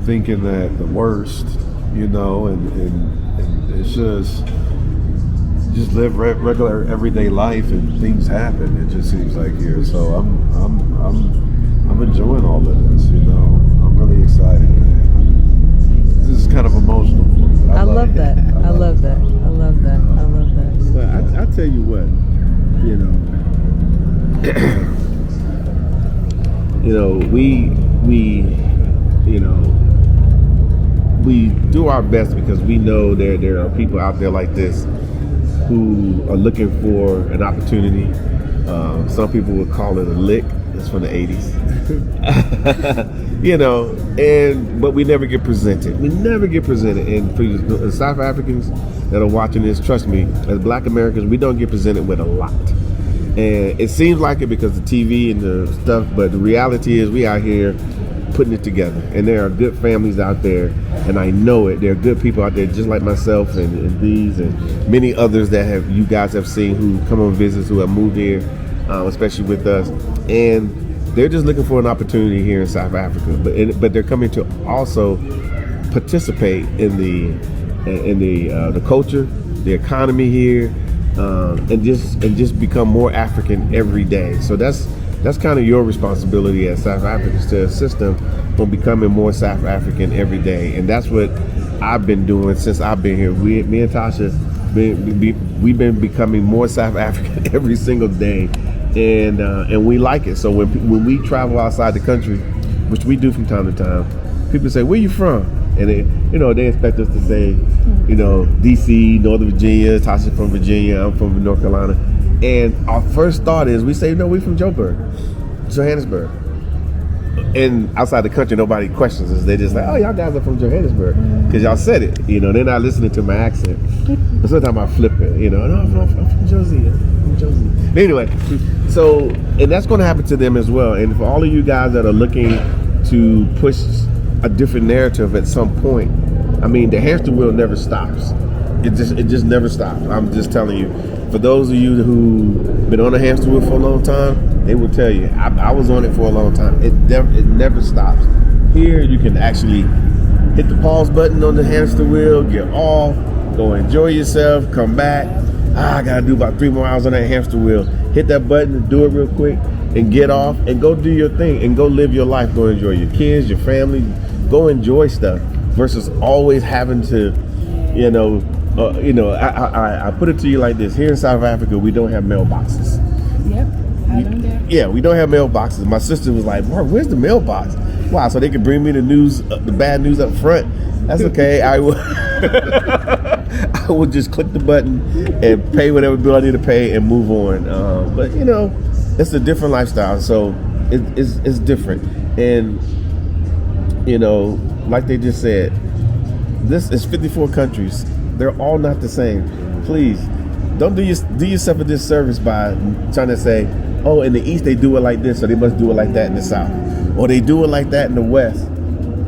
thinking that the worst, and it's just live regular everyday life and things happen. It just seems like here. So I'm enjoying all of this. I'm really excited, man. This is kind of emotional for me. I love that. I love that. I love that. I love that. But I tell you what, you know, we do our best because we know there are people out there like this who are looking for an opportunity. Some people would call it a lick. It's from the 80s. But we never get presented. We never get presented. And for the South Africans that are watching this, trust me, as Black Americans, we don't get presented with a lot. And it seems like it because of the TV and the stuff, but the reality is we out here putting it together. And there are good families out there, and I know it. There are good people out there just like myself and these and many others that you guys have seen who come on visits, who have moved here, especially with us. And they're just looking for an opportunity here in South Africa. But they're coming to also participate in the culture, the economy here, and just become more African every day. So that's kind of your responsibility as South Africans to assist them on becoming more South African every day. And that's what I've been doing since I've been here. Me and Tasha, we've been becoming more South African every single day, and we like it. So when we travel outside the country, which we do from time to time, people say, "Where you from?" And they expect us to say, DC, Northern Virginia. Tasha from Virginia. I'm from North Carolina. And our first thought is we say, no, we're from Johannesburg. And outside the country, nobody questions us. They just like, oh, y'all guys are from Johannesburg because y'all said it. They're not listening to my accent. But sometimes I flip it. No, I'm from Josie. I'm from Josie. But anyway, so and that's going to happen to them as well. And for all of you guys that are looking to push a different narrative at some point, I mean, the hamster wheel never stops. It just never stops. I'm just telling you. For those of you who've been on the hamster wheel for a long time, they will tell you, I was on it for a long time. It never stops. Here, you can actually hit the pause button on the hamster wheel, get off, go enjoy yourself, come back. I gotta do about 3 more hours on that hamster wheel. Hit that button, do it real quick, and get off, and go do your thing, and go live your life. Go enjoy your kids, your family. Go enjoy stuff versus always having to, I put it to you like this. Here in South Africa, we don't have mailboxes. Yep, I learned that. Yeah, we don't have mailboxes. My sister was like, "Mark, where's the mailbox?" Wow, so they could bring me the news, the bad news up front. That's okay. I will. I will just click the button and pay whatever bill I need to pay and move on. But it's a different lifestyle, so it's different. And like they just said, this is 54 countries. They're all not the same. Please, don't do yourself a disservice by trying to say, oh, in the East they do it like this, so they must do it like that in the South. Or they do it like that in the West.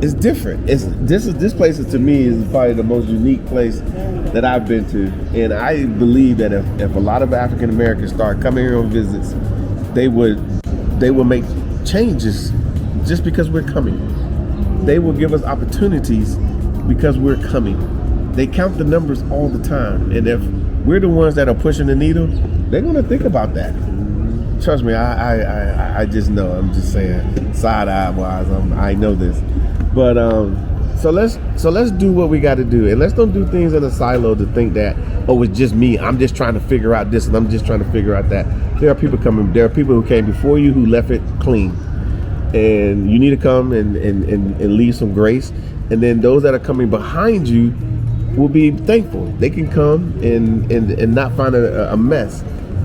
It's different. This place to me is probably the most unique place that I've been to. And I believe that if a lot of African Americans start coming here on visits, they would make changes just because we're coming. They will give us opportunities because we're coming. They count the numbers all the time, and if we're the ones that are pushing the needle, they're going to think about that. Trust me, I just know. I'm just saying, side eye wise, I know this. But so let's do what we got to do, and let's don't do things in a silo to think that it's just me. I'm just trying to figure out this, and I'm just trying to figure out that. There are people coming. There are people who came before you who left it clean, and you need to come and leave some grace. And then those that are coming behind you will be thankful. They can come and not find a mess.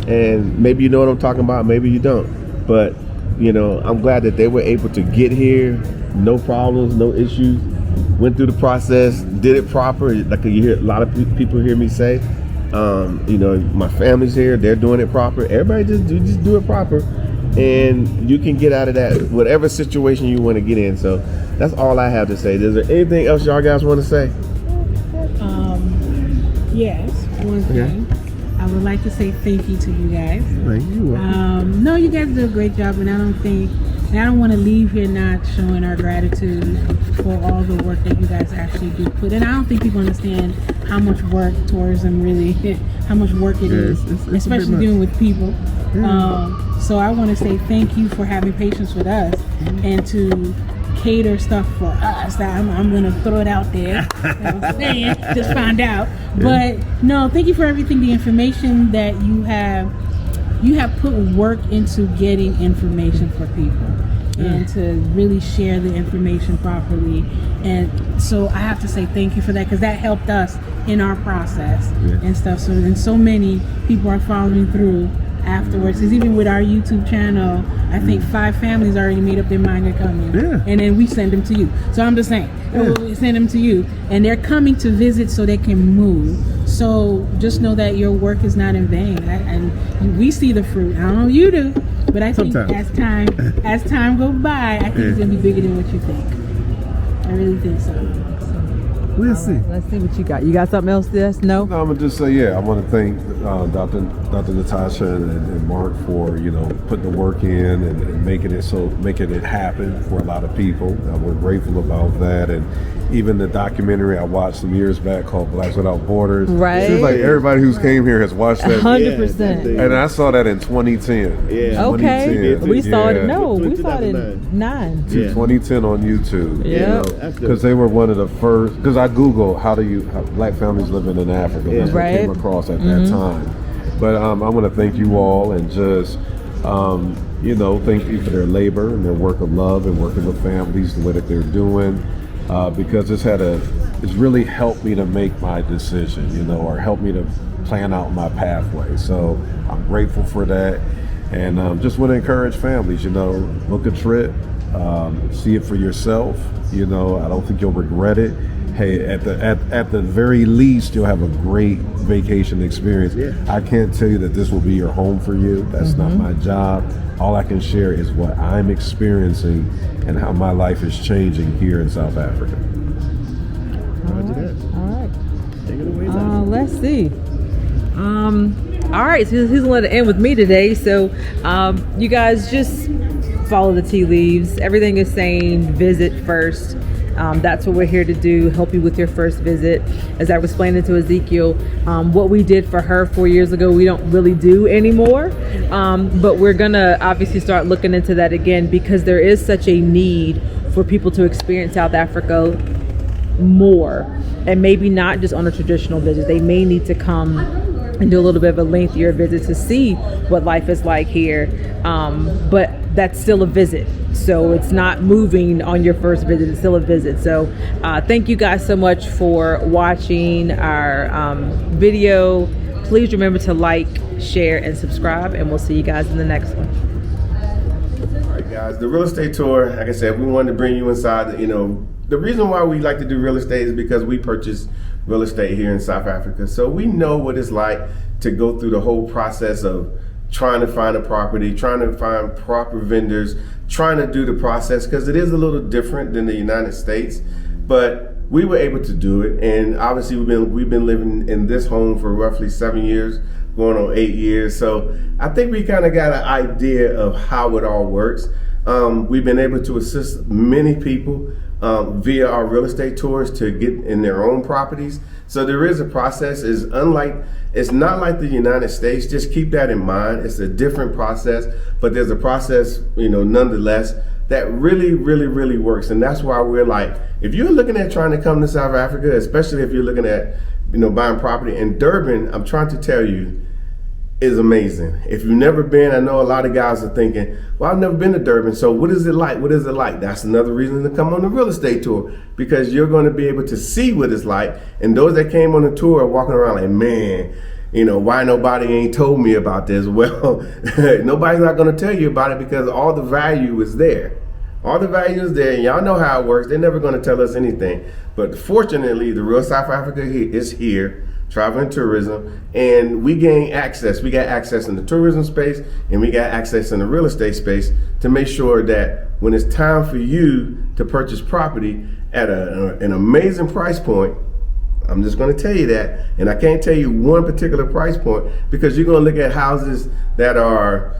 And maybe you know what I'm talking about, maybe you don't. But, I'm glad that they were able to get here, no problems, no issues, went through the process, did it proper. Like you hear a lot of people hear me say, my family's here, they're doing it proper. Everybody just do it proper. And you can get out of that, whatever situation you want to get in. So that's all I have to say. Is there anything else y'all guys want to say? Yes, one thing. I would like to say thank you to you guys. Thank you. No, you guys do a great job, and I don't want to leave here not showing our gratitude for all the work that you guys actually do put in. I don't think people understand how much work tourism really, how much work it is, especially dealing with people. So I want to say thank you for having patience with us and to cater stuff for us. I'm gonna throw it out there. Just find out. But no, thank you for everything. The information that you have put work into getting information for people. And to really share the information properly. And so I have to say thank you for that, because that helped us in our process and stuff. So, and so many people are following through afterwards. Because even with our YouTube channel, I think 5 families already made up their mind they're coming. And then we send them to you. So I'm just saying, we send them to you. And they're coming to visit so they can move. So just know that your work is not in vain. And we see the fruit. I don't know if you do. But I think as time goes by, I think it's gonna be bigger than what you think. I really think so. We'll see. Let's see what you got. You got something else? No, I'm gonna just say, I want to thank Dr. Natasha and Mark for putting the work in and making it happen for a lot of people. We're grateful about that, and even the documentary I watched some years back called Blacks Without Borders. Right. It seems like everybody who's came here has watched that. 100%. And I saw that in 2010. Yeah. Okay. We saw it. No, we saw it in 9. 2010 on YouTube. Yeah. Because they were one of the first. Because I Googled how Black families living in Africa. That's what I came across at that time. But I want to thank you all and just thank you for their labor and their work of love and working with families the way that they're doing. Because it's really helped me to make my decision, or helped me to plan out my pathway. So I'm grateful for that, and just want to encourage families, book a trip, see it for yourself. I don't think you'll regret it. Hey, at the very least, you'll have a great vacation experience. I can't tell you that this will be your home for you. That's not my job. All I can share is what I'm experiencing and how my life is changing here in South Africa. All right. Take it away. Let's see. All right, so he's going to end with me today. So you guys just follow the tea leaves. Everything is saying visit first. That's what we're here to do, help you with your first visit. As I was explaining to Ezekiel, what we did for her 4 years ago, we don't really do anymore. But we're gonna obviously start looking into that again, because there is such a need for people to experience South Africa more, and maybe not just on a traditional visit. They may need to come and do a little bit of a lengthier visit to see what life is like here. But that's still a visit. So it's not moving on your first visit, it's still a visit. So thank you guys so much for watching our video. Please remember to like, share, and subscribe, and we'll see you guys in the next one. All right, guys, the real estate tour, like I said, we wanted to bring you inside, the reason why we like to do real estate is because we purchase real estate here in South Africa. So we know what it's like to go through the whole process of trying to find a property, trying to find proper vendors, trying to do the process, because it is a little different than the United States. But we were able to do it, and obviously we've been living in this home for roughly 7 years, going on 8 years. So I think we kind of got an idea of how it all works. We've been able to assist many people via our real estate tours to get in their own properties. So there is a process. It's not like the United States. Just keep that in mind. It's a different process, but there's a process, nonetheless, that really, really, really works. And that's why we're like, if you're looking at trying to come to South Africa, especially if you're looking at, buying property in Durban, I'm trying to tell you, is amazing. If you've never been, I know a lot of guys are thinking, well, I've never been to Durban, so what is it like? What is it like? That's another reason to come on the real estate tour, because you're going to be able to see what it's like. And those that came on the tour are walking around like, man, why nobody ain't told me about this? Well, nobody's not going to tell you about it, because all the value is there. All the value is there, and y'all know how it works. They're never going to tell us anything. But fortunately, the real South Africa is here. Travel and tourism, and we gain access. We got access in the tourism space, and we got access in the real estate space to make sure that when it's time for you to purchase property at an amazing price point, I'm just going to tell you that, and I can't tell you one particular price point, because you're going to look at houses that are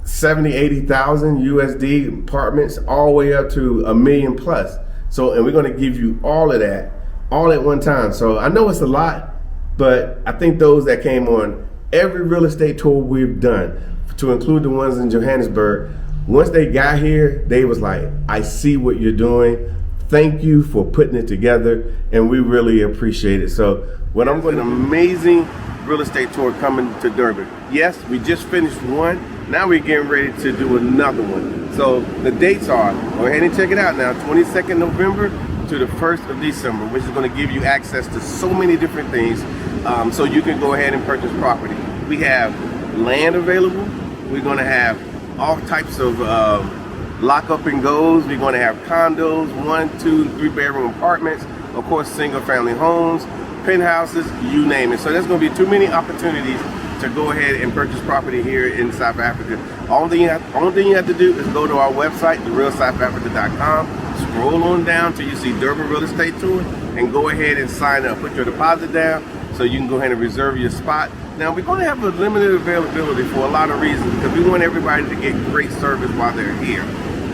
70, 80,000 USD apartments, all the way up to $1 million plus. So, and we're going to give you all of that, all at one time. So I know it's a lot, but I think those that came on every real estate tour we've done, to include the ones in Johannesburg, Once they got here, they was like, I see what you're doing. Thank you for putting it together, and we really appreciate it. So what I'm going to amazing real estate tour coming to Durban. Yes, we just finished one. Now we're getting ready to do another one. So the dates are, go ahead and check it out now, 22nd November to the 1st of December, which is going to give you access to so many different things, so you can go ahead and purchase property. We have land available. We're going to have all types of lock up and goes. We're going to have condos, 1, 2, 3 bedroom apartments, of course single family homes, penthouses, you name it. So there's going to be too many opportunities to go ahead and purchase property here in South Africa. Only thing you have to do is go to our website, therealsouthafrica.com, scroll on down till you see Durban Real Estate Tour, and go ahead and sign up. Put your deposit down so you can go ahead and reserve your spot. Now we're going to have a limited availability for a lot of reasons, because we want everybody to get great service while they're here.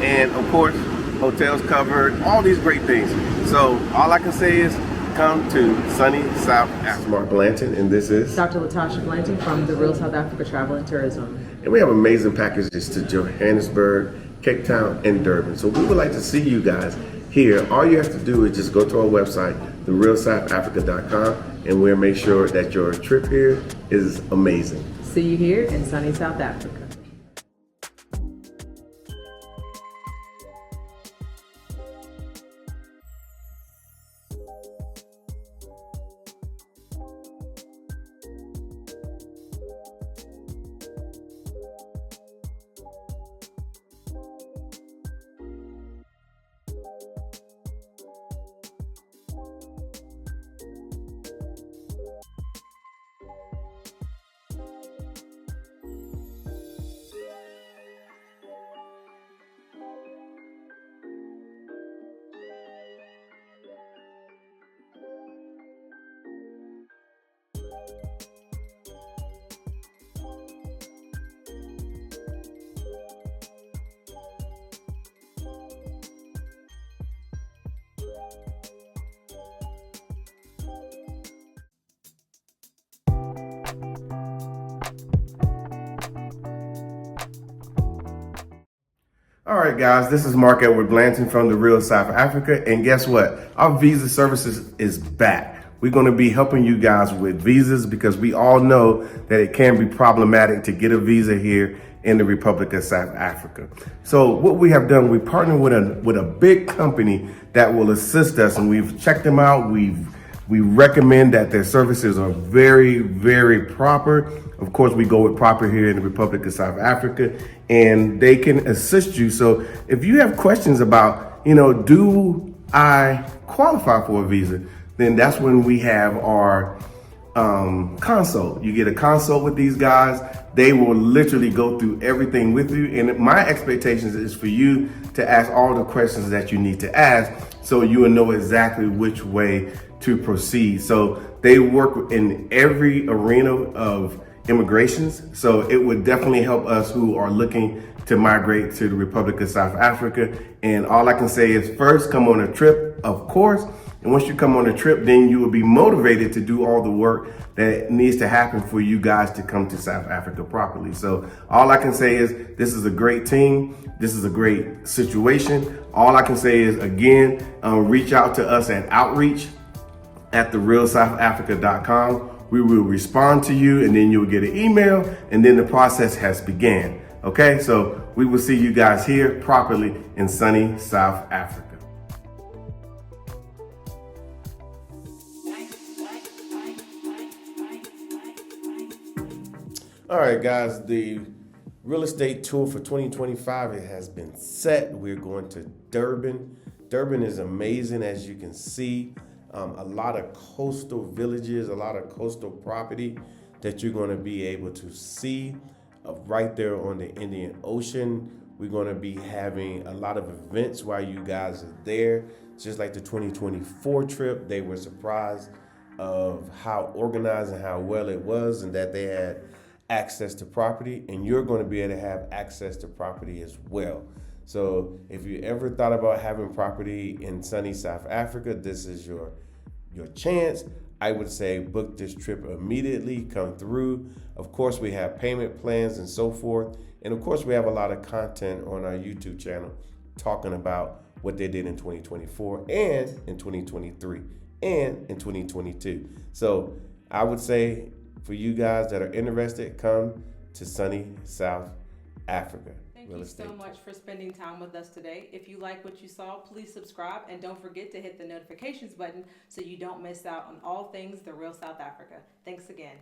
And of course, hotels covered, all these great things. So all I can say is come to sunny South Africa. Mark Blanton, and this is Dr. Latasha Blanton from the Real South Africa Travel and Tourism. And we have amazing packages to Johannesburg, Cape Town, and Durban. So we would like to see you guys here. All you have to do is just go to our website, therealsouthafrica.com, and we'll make sure that your trip here is amazing. See you here in sunny South Africa. All right, guys, this is Mark Edward Blanton from the Real South Africa. And guess what? Our visa services is back. We're going to be helping you guys with visas, because we all know that it can be problematic to get a visa here in the Republic of South Africa. So what we have done, we partnered with a big company that will assist us, and we've checked them out. We recommend that their services are very, very proper. Of course, we go with proper here in the Republic of South Africa, and they can assist you. So if you have questions about, do I qualify for a visa? Then that's when we have our consult. You get a consult with these guys. They will literally go through everything with you. And my expectations is for you to ask all the questions that you need to ask, so you will know exactly which way to proceed. So they work in every arena of immigrations. So it would definitely help us who are looking to migrate to the Republic of South Africa. And all I can say is, first, come on a trip, of course. And once you come on a trip, then you will be motivated to do all the work that needs to happen for you guys to come to South Africa properly. So all I can say is, this is a great team. This is a great situation. All I can say is, again, reach out to us at outreach@therealsouthafrica.com. We will respond to you, and then you'll get an email, and then the process has began. Okay, so we will see you guys here properly in sunny South Africa. All right, guys, the real estate tour for 2025, it has been set. We're going to Durban. Durban is amazing, as you can see. A lot of coastal villages, a lot of coastal property that you're going to be able to see right there on the Indian Ocean. We're going to be having a lot of events while you guys are there. Just like the 2024 trip, they were surprised of how organized and how well it was, and that they had access to property, and you're going to be able to have access to property as well. So if you ever thought about having property in sunny South Africa, this is your chance. I would say book this trip immediately, come through. Of course, we have payment plans and so forth. And of course, we have a lot of content on our YouTube channel talking about what they did in 2024 and in 2023 and in 2022. So I would say for you guys that are interested, come to sunny South Africa. Thank you so much for spending time with us today. If you like what you saw, please subscribe and don't forget to hit the notifications button so you don't miss out on all things The Real South Africa. Thanks again.